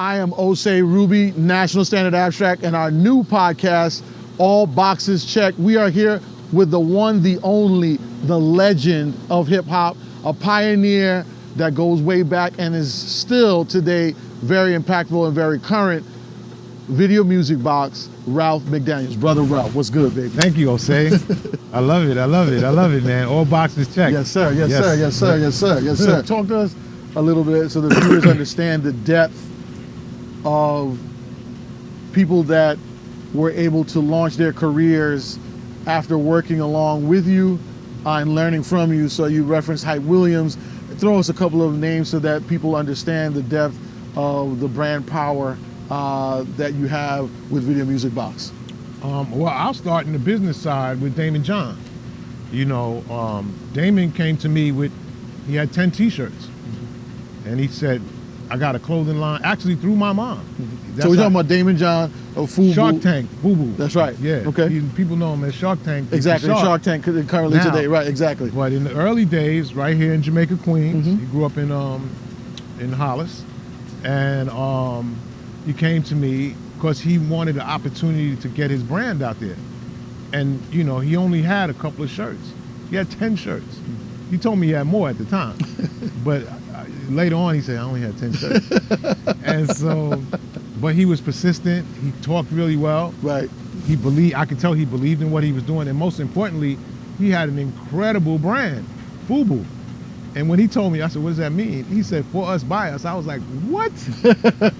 I am Osei Rubie, National Standard Abstract, and our new podcast, All Boxes Checked. We are here with the one, the only, the legend of hip hop, a pioneer that goes way back and is still today very impactful and very current. Video Music Box, Ralph McDaniels. Brother Ralph, what's good, baby? Thank you, Osei. I love it, man. All boxes checked. Yes, sir, yes, sir, yes, sir, yes, sir, yes, sir. Talk to us a little bit so the viewers understand the depth of people that were able to launch their careers after working along with you and learning from you. So you referenced Hype Williams. Throw us a couple of names so that people understand the depth of the brand power that you have with Video Music Box. Well, I'll start in the business side with Damian John. You know, Damian came to me he had 10 t-shirts. And he said, I got a clothing line, actually through my mom. So we're talking about Damian John of FUBU. Shark Tank, FUBU. That's right. Yeah. Okay. People know him as Shark Tank. Exactly, Shark Tank currently now, today, right, exactly. But in the early days, right here in Jamaica, Queens, he grew up in Hollis. And he came to me because he wanted the opportunity to get his brand out there. And, you know, he only had a couple of shirts. He had 10 shirts. He told me he had more at the time. But later on, he said, I only had 10 shirts. And so, but he was persistent. He talked really well. Right. I could tell he believed in what he was doing. And most importantly, he had an incredible brand, FUBU. And when he told me, I said, what does that mean? He said, for us, by us. I was like, what?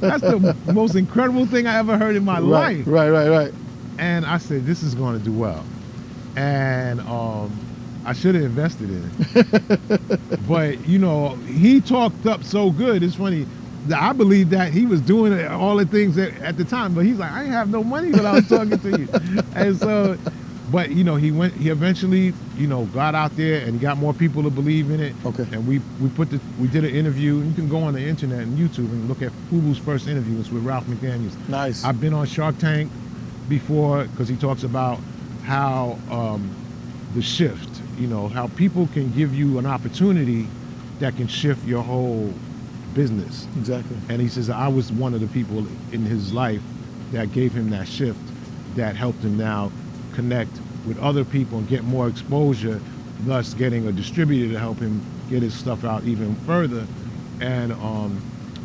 That's the most incredible thing I ever heard in my life. Right. And I said, this is going to do well. And I should have invested in it. But, you know, he talked up so good. It's funny. I believe that he was doing all the things at the time, but he's like, I didn't have no money when I was talking to you. And so, but, you know, he eventually, you know, got out there and got more people to believe in it. Okay. And we did an interview. You can go on the internet and YouTube and look at FUBU's first interview. It's with Ralph McDaniels. Nice. I've been on Shark Tank before because he talks about how the shift, you know, how people can give you an opportunity that can shift your whole business. Exactly. And he says, I was one of the people in his life that gave him that shift that helped him now connect with other people and get more exposure, thus getting a distributor to help him get his stuff out even further. And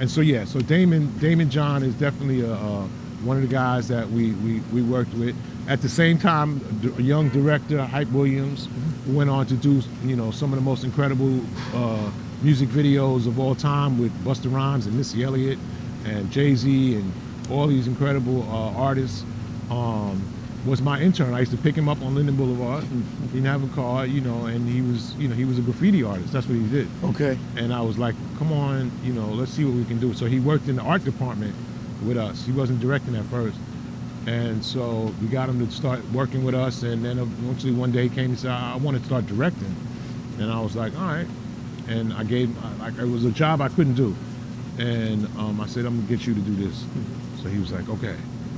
so yeah, so Damian John is definitely one of the guys that we worked with. At the same time, a young director, Hype Williams, who went on to do, you know, some of the most incredible music videos of all time with Busta Rhymes and Missy Elliott and JayZ and all these incredible artists, was my intern. I used to pick him up on Linden Boulevard. He didn't have a car, you know, and he was a graffiti artist. That's what he did. Okay. And I was like, come on, you know, let's see what we can do. So he worked in the art department with us. He wasn't directing at first. And so we got him to start working with us, and then eventually one day he came and said, I want to start directing. And I was like, all right. And I gave him, like, it was a job I couldn't do. And I said, I'm gonna get you to do this. So he was like, okay.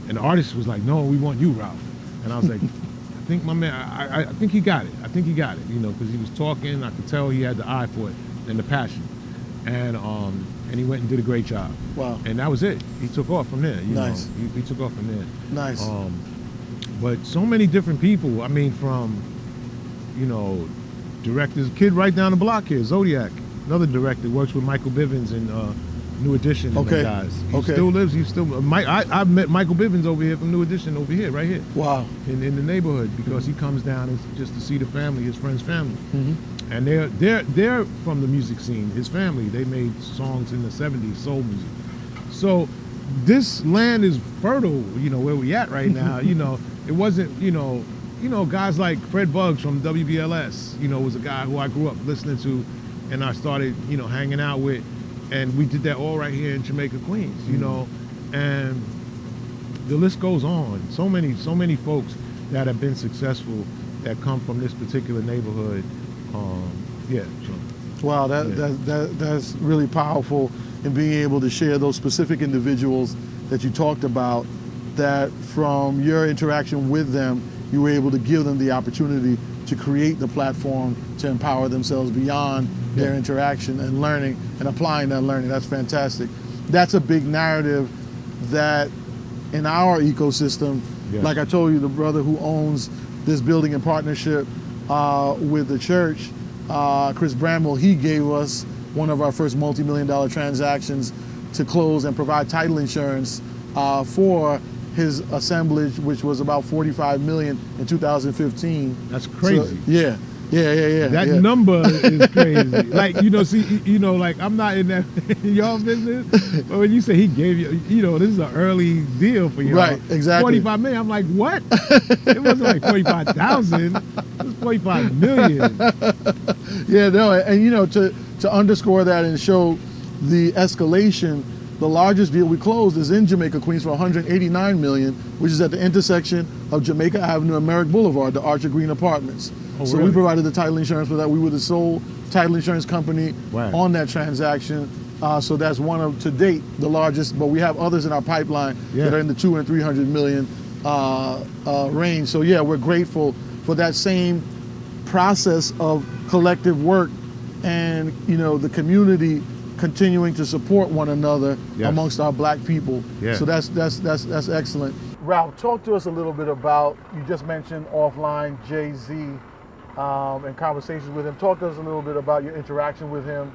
And the artist was like, no, we want you, Ralph. And I was like, I think my man, I think he got it. I think he got it, you know, because he was talking, I could tell he had the eye for it and the passion. And he went and did a great job. Wow. And that was it. He took off from there. Nice. He took off from there. Nice. But so many different people. I mean, from, you know, directors, kid right down the block here, Zodiac, another director, works with Michael Bivins and New Edition and the guys. He still lives. I've met Michael Bivins over here from New Edition over here, right here. Wow. In the neighborhood, because he comes down just to see the family, his friend's family. And they're from the music scene. His family, they made songs in the 70s, soul music. So this land is fertile, you know, where we at right now. You know, it wasn't, you know, guys like Fred Buggs from WBLS, you know, was a guy who I grew up listening to, and I started, you know, hanging out with, and we did that all right here in Jamaica, Queens, you know, and the list goes on. So many folks that have been successful that come from this particular neighborhood. Yeah. So. Wow, that's really powerful in being able to share those specific individuals that you talked about, that from your interaction with them, you were able to give them the opportunity to create the platform to empower themselves beyond their interaction and learning and applying that learning. That's fantastic. that's a big narrative that in our ecosystem, Yes. like I told you, the brother who owns this building in partnership with the church, Chris Bramwell, he gave us one of our first multi-million-dollar transactions to close and provide title insurance for his assemblage, which was about $45 million in 2015. That's crazy. So, yeah. That number is crazy. Like, like I'm not in that in y'all business, but when you say he gave you, this is an early deal for you. Right, exactly. 45 million. I'm like, what? It wasn't like 45,000. It was 45 million. Yeah, no, and to underscore that and show the escalation, the largest deal we closed is in Jamaica, Queens for $189 million, which is at the intersection of Jamaica Avenue and Merrick Boulevard, the Archer Green Apartments. Oh, so really? we provided the title insurance for that. We were the sole title insurance company Wow. on that transaction. So that's one of, to date, the largest, but we have others in our pipeline that are in the 200 and 300 million range. So yeah, we're grateful for that same process of collective work and, the community continuing to support one another amongst our black people. So that's excellent. Ralph, talk to us a little bit about, you just mentioned offline JayZ and conversations with him. Talk to us a little bit about your interaction with him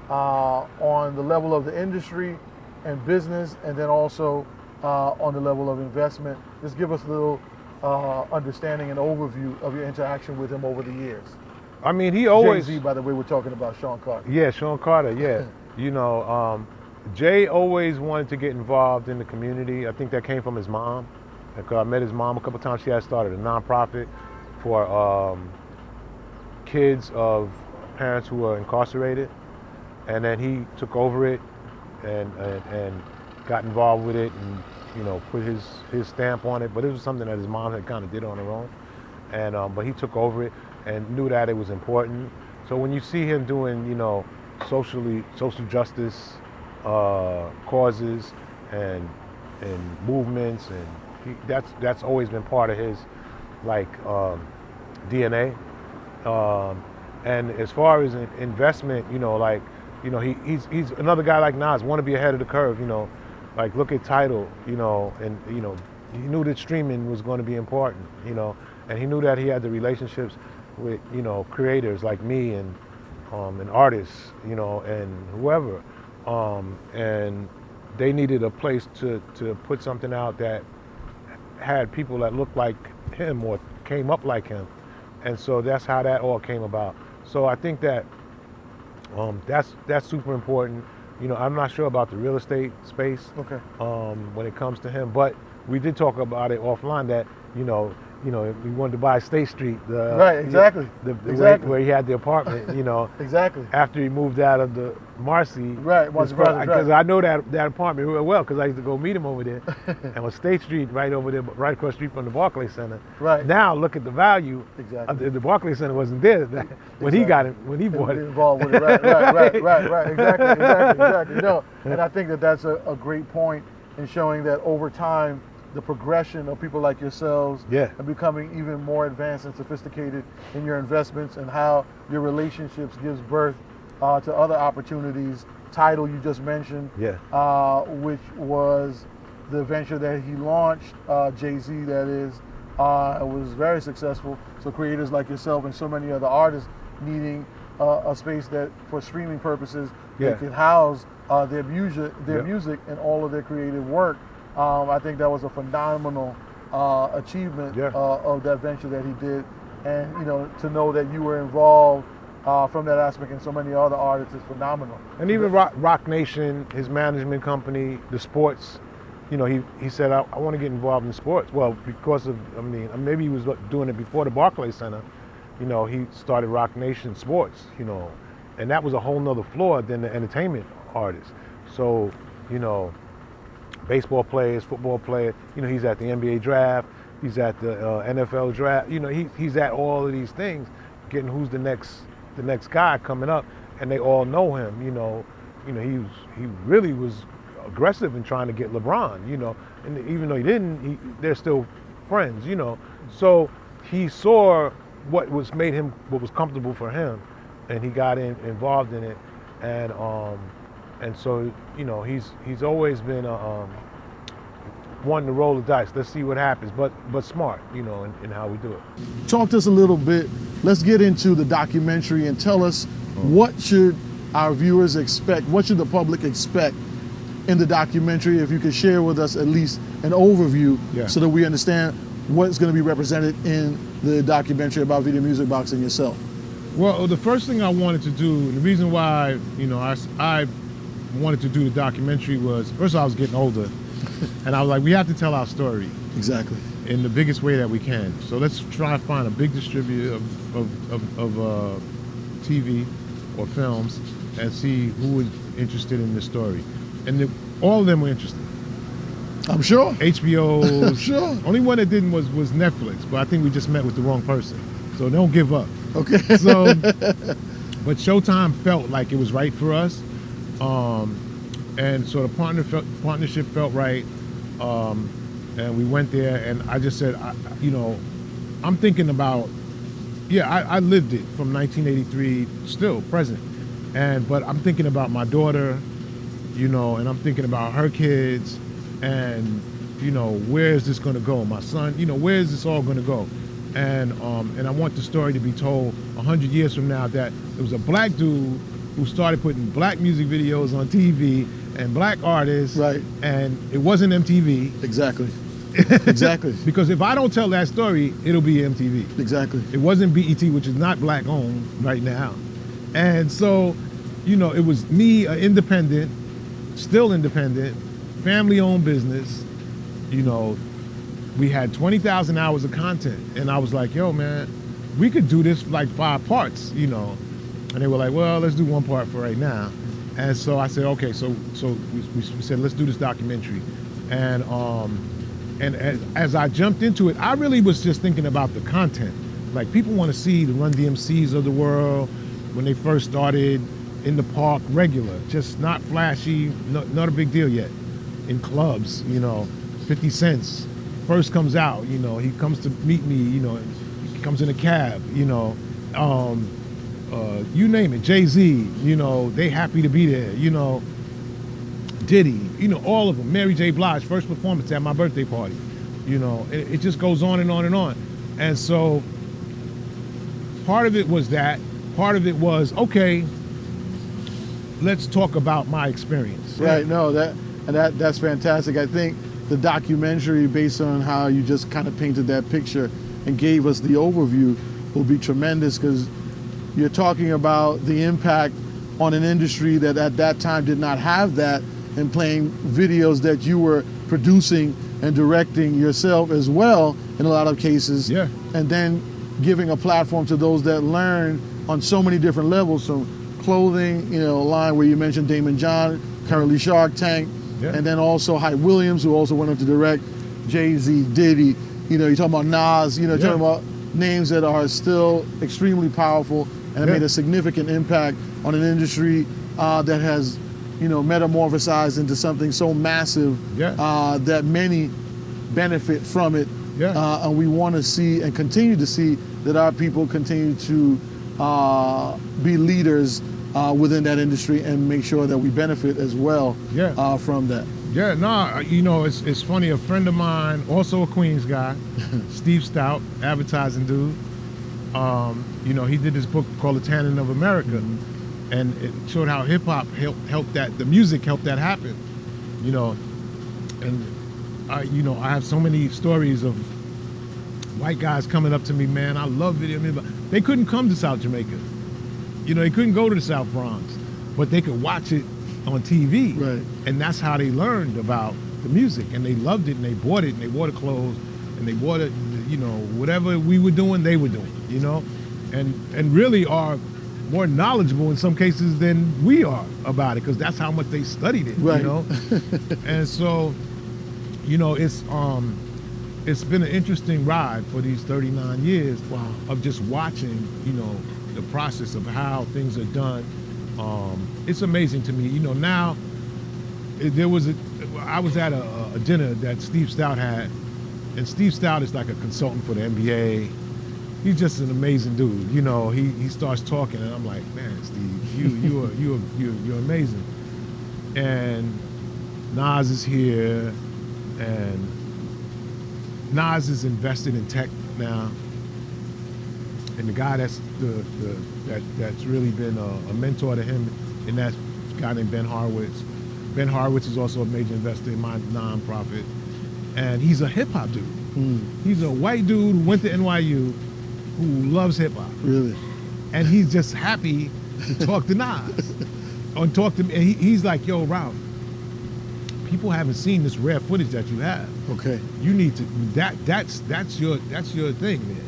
on the level of the industry and business, and then also on the level of investment. Just give us a little understanding and overview of your interaction with him over the years. I mean, he always... JayZ, by the way, we're talking about Sean Carter. Yeah, Sean Carter, yeah. Jay always wanted to get involved in the community. I think that came from his mom. I met his mom a couple times. She had started a nonprofit for kids of parents who are incarcerated. And then he took over it and got involved with it and, put his stamp on it. But it was something that his mom had kind of did on her own. And but he took over it and knew that it was important. So when you see him doing, social justice causes and movements, and that's always been part of his DNA. And as far as investment, he's another guy like Nas, want to be ahead of the curve. Look at Tidal, and he knew that streaming was going to be important, and he knew that he had the relationships with creators like me and artists, and whoever, and they needed a place to put something out that had people that looked like him or came up like him, and so that's how that all came about. So I think that that's super important. I'm not sure about the real estate space when it comes to him, but we did talk about it offline that we wanted to buy State Street, right, exactly, where he had the apartment, exactly, after he moved out of the Marcy, right, because I know that apartment real well because I used to go meet him over there, and with State Street right over there, right across the street from the Barclays Center. Right. Now look at the value. Exactly. The Barclays Center wasn't there when he got it, when he bought it. Involved with it. Right. Exactly. No, and I think that's a great point in showing that over time, the progression of people like yourselves and becoming even more advanced and sophisticated in your investments and how your relationships gives birth to other opportunities. Tidal, you just mentioned, which was the venture that he launched, JayZ, that is, was very successful. So creators like yourself and so many other artists needing a space that, for streaming purposes, they could house their music and all of their creative work. I think that was a phenomenal achievement of that venture that he did, and to know that you were involved from that aspect and so many other artists is phenomenal. And even Rock Nation, his management company, the sports, he said I want to get involved in sports. Well, because of maybe he was doing it before the Barclays Center. He started Rock Nation Sports. And that was a whole nother floor than the entertainment artists. So baseball players, football players, he's at the NBA draft, he's at the NFL draft, he's at all of these things, getting who's the next guy coming up, and they all know him, he really was aggressive in trying to get LeBron, and even though he didn't, they're still friends, so he saw what was And so, you know, he's always been wanting to roll the dice. Let's see what happens, but smart, you know, in how we do it. Talk to us a little bit. Let's get into the documentary and tell us what should our viewers expect, what should the public expect in the documentary, if you could share with us at least an overview so that we understand what's going to be represented in the documentary about Video Music Box and yourself. Well, the first thing I wanted to do, and the reason why, you know, I wanted to do the documentary was, first of all, I was getting older, and I was like, we have to tell our story. Exactly. In the biggest way that we can. So let's try to find a big distributor of TV or films and see who was interested in this story. And all of them were interested. I'm sure. HBO. I'm sure. Only one that didn't was Netflix, but I think we just met with the wrong person. So don't give up. Okay. So, but Showtime felt like it was right for us. And so the partnership felt right. And we went there, and I just said, you know, I'm thinking about, I lived it from 1983, still present. But I'm thinking about my daughter, you know, and I'm thinking about her kids, and, you know, where is this going to go? My son, you know, where is this all going to go? And I want the story to be told 100 years from now that there was a black dude who started putting black music videos on TV and black artists. Right. And it wasn't MTV. Exactly. Exactly. Because if I don't tell that story, it'll be MTV. Exactly. It wasn't BET, which is not black owned right now. And so, you know, it was me, an independent, still independent, family owned business. You know, we had 20,000 hours of content. And I was like, yo, man, we could do this like 5 parts, you know. And they were like, well, let's do 1 part for right now. And so I said, okay, so we said, let's do this documentary. And as I jumped into it, I really was just thinking about the content. Like, people want to see the Run DMCs of the world when they first started in the park, regular, just not flashy, not a big deal yet. In clubs, you know, 50 Cent first comes out, you know, he comes to meet me, you know, he comes in a cab, you know, you name it, JayZ, you know, they happy to be there, you know, Diddy, you know, all of them, Mary J. Blige, first performance at my birthday party, you know, it just goes on and on and on. And so part of it was that, part of it was, okay, let's talk about my experience. Right, no, that's fantastic. I think the documentary, based on how you just kind of painted that picture and gave us the overview, will be tremendous, because you're talking about the impact on an industry that at that time did not have that, and playing videos that you were producing and directing yourself as well in a lot of cases. Yeah. And then giving a platform to those that learn on so many different levels, from clothing, you know, a line where you mentioned Damian John, currently Shark Tank, and then also Hype Williams, who also went on to direct JayZ, Diddy, you know, you're talking about Nas, you know, you're talking about names that are still extremely powerful and have made a significant impact on an industry that has, you know, metamorphosized into something so massive that many benefit from it. And we want to see and continue to see that our people continue to be leaders within that industry and make sure that we benefit as well from that. Yeah, no, you know, it's funny. A friend of mine, also a Queens guy, Steve Stout, advertising dude, you know, he did this book called The Tanning of America, and it showed how hip hop helped that, the music helped that happen, you know. And you know, I have so many stories of white guys coming up to me, man, I love video music. They couldn't come to South Jamaica. You know, they couldn't go to the South Bronx, but they could watch it on TV. Right. And that's how they learned about the music, and they loved it, and they bought it, and they wore the clothes, and they bought it, you know, whatever we were doing, they were doing, you know, and really are more knowledgeable in some cases than we are about it, because that's how much they studied it, you know. And so, you know, it's been an interesting ride for these 39 years of just watching, you know, the process of how things are done. It's amazing to me. You know, now I was at a dinner that Steve Stout had, and Steve Stout is like a consultant for the NBA. He's just an amazing dude. You know, he starts talking, and I'm like, man, Steve, you're amazing. and Nas is here, and Nas is invested in tech now, and the guy that's that's really been a mentor to him, and that's a guy named Ben Horowitz. Ben Horowitz is also a major investor in my nonprofit, and he's a hip hop dude. He's a white dude who went to NYU, who loves hip hop. Really? And he's just happy to talk to Nas, or talk to me. And he's like, "Yo, Ralph, people haven't seen this rare footage that you have. Okay. You need to. That's your thing, man.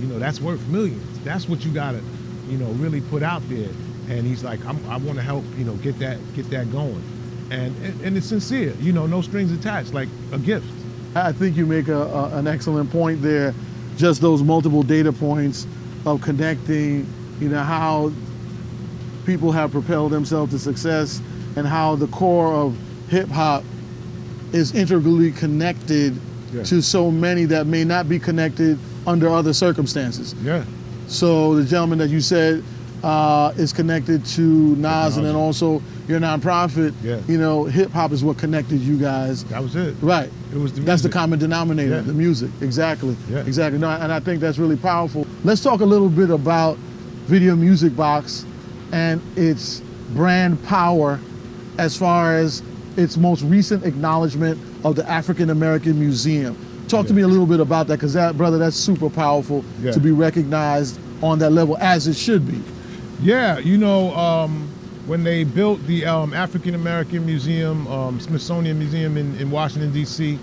You know, that's worth millions. That's what you gotta, you know, really put out there." And he's like, I want to help, you know, get that going, and it's sincere. You know, no strings attached, like a gift. I think you make an excellent point there. Just those multiple data points of connecting, you know, how people have propelled themselves to success and how the core of hip hop is integrally connected to so many that may not be connected under other circumstances. Yeah. So the gentleman that you said is connected to Nas, and then also your nonprofit. Yeah. You know, hip hop is what connected you guys. That was it. Right. It was the music. That's the common denominator, the music. Exactly. Yeah. Exactly. No, and I think that's really powerful. Let's talk a little bit about Video Music Box and its brand power as far as its most recent acknowledgement of the African American Museum. Talk to me a little bit about that, because that, brother, that's super powerful to be recognized on that level, as it should be. Yeah, you know, when they built the African American Museum, Smithsonian Museum in Washington, D.C.,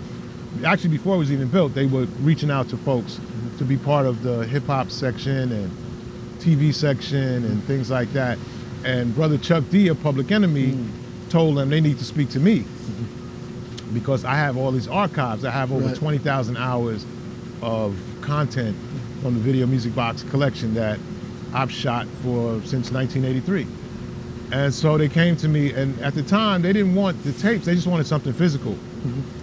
actually before it was even built, they were reaching out to folks to be part of the hip hop section and TV section and things like that. And Brother Chuck D of Public Enemy told them they need to speak to me because I have all these archives. I have over 20,000 hours of content from the Video Music Box collection that I've shot for since 1983. And so they came to me, and at the time they didn't want the tapes, they just wanted something physical.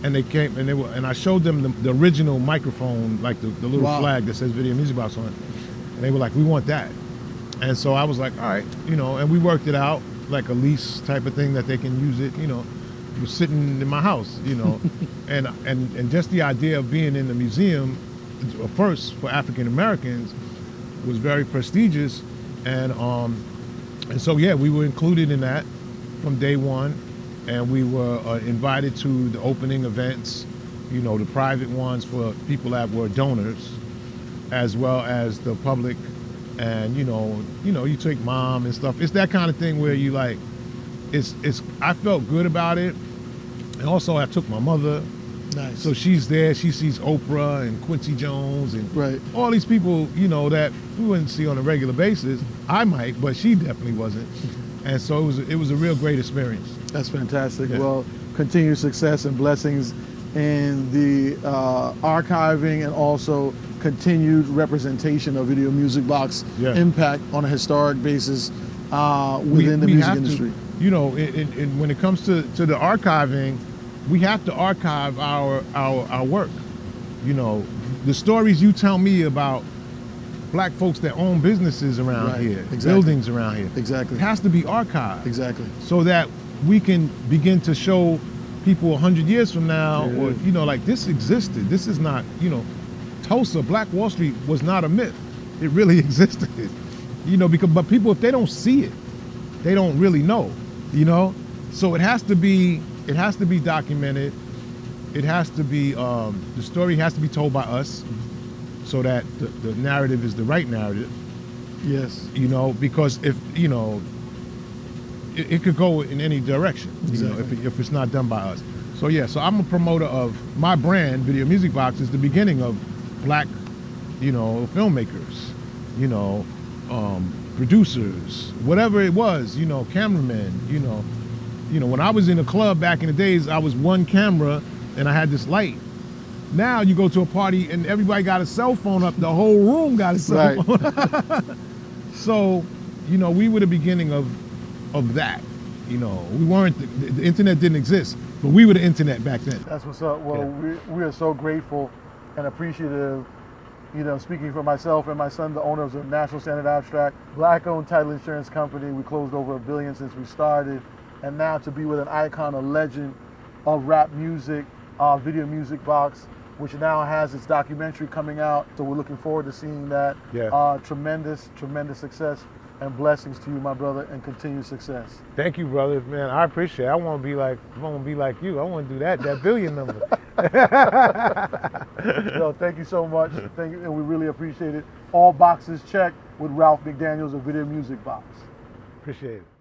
And they came, and I showed them the original microphone, like the little flag that says Video Music Box on it. And they were like, we want that. And so I was like, all right, you know, and we worked it out, like a lease type of thing that they can use it, you know. It was sitting in my house, you know. and just the idea of being in the museum, first for African Americans, was very prestigious. And so yeah, we were included in that from day one, and we were invited to the opening events, you know, the private ones for people that were donors, as well as the public. And you know, you take mom and stuff. It's that kind of thing where you like, I felt good about it. And also I took my mother. Nice. So she's there, she sees Oprah and Quincy Jones and all these people, you know, that we wouldn't see on a regular basis. I might, but she definitely wasn't. And so it was a real great experience. That's fantastic. Yeah. Well, continued success and blessings in the archiving and also continued representation of Video Music Box impact on a historic basis within the music industry. You know, when it comes to the archiving, we have to archive our work. You know, the stories you tell me about black folks that own businesses around here, buildings around here. Exactly. It has to be archived. Exactly. So that we can begin to show people 100 years from now, or, you know, like this existed. This is not, you know, Tulsa, Black Wall Street was not a myth. It really existed. You know, but people, if they don't see it, they don't really know, you know? So it has to be documented. It has to be, the story has to be told by us so that the narrative is the right narrative. Yes. You know, because if, you know, it could go in any direction, you know, if it's not done by us. So yeah, so I'm a promoter of my brand, Video Music Box, is the beginning of black, you know, filmmakers, you know, producers, whatever it was, you know, cameramen, you know. When I was in a club back in the days, I was one camera and I had this light. Now you go to a party and everybody got a cell phone up, the whole room got a cell phone. So, you know, we were the beginning of that. You know, we weren't, the internet didn't exist, but we were the internet back then. That's what's up. Well, we are so grateful and appreciative. You know, speaking for myself and my son, the owners of National Standard Abstract, Black-owned title insurance company. We closed over $1 billion since we started. and now to be with an icon, a legend of rap music, Video Music Box, which now has its documentary coming out. So we're looking forward to seeing that. Yeah. Tremendous success and blessings to you, my brother, and continued success. Thank you, brother. Man, I appreciate it. I want to be like you. I want to do that billion number. No, thank you so much. Thank you, and we really appreciate it. All boxes checked with Ralph McDaniels of Video Music Box. Appreciate it.